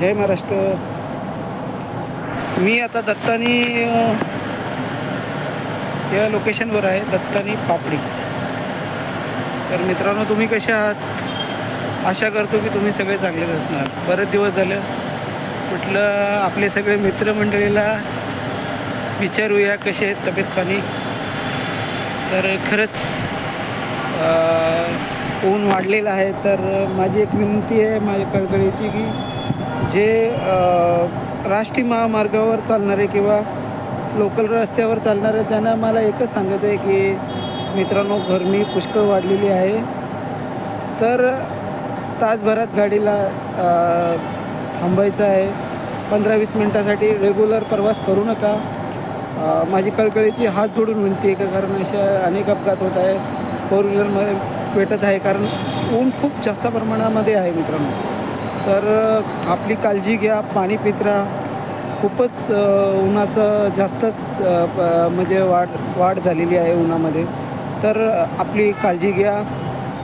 जय महाराष्ट्र. मी आता दत्तानी या लोकेशनवर आहे, दत्तानी पापडी. तर मित्रांनो, तुम्ही कसे आहात? आशा करतो की तुम्ही सगळे चांगलेच असणार. बरेच दिवस झाले म्हटलं आपले सगळे मित्रमंडळीला विचारूया कसे आहेत, तब्येत पाणी. तर खरंच ऊन वाढलेलं आहे. तर माझी एक विनंती आहे माझ्या कळकळीची की जे राष्ट्रीय महामार्गावर चालणारे किंवा लोकल रस्त्यावर चालणारे त्यांना मला एकच सांगायचं आहे की मित्रांनो, गरमी पुष्कळ वाढलेली आहे. तर तासभरात गाडीला थांबायचं आहे. 15-20 मिनटासाठी रेग्युलर प्रवास करू नका. माझी कळकळीची हात जोडून विनंती आहे का, कारण अशा अनेक अपघात होत आहे. 4 व्हीलरमध्ये पेटत आहे कारण ऊन खूप जास्त प्रमाणामध्ये आहे मित्रांनो. तर आपली काळजी घ्या, पाणी पित राहा. खूपच उन्हाचं जास्तच म्हणजे वाढ झालेली आहे उन्हामध्ये. तर आपली काळजी घ्या.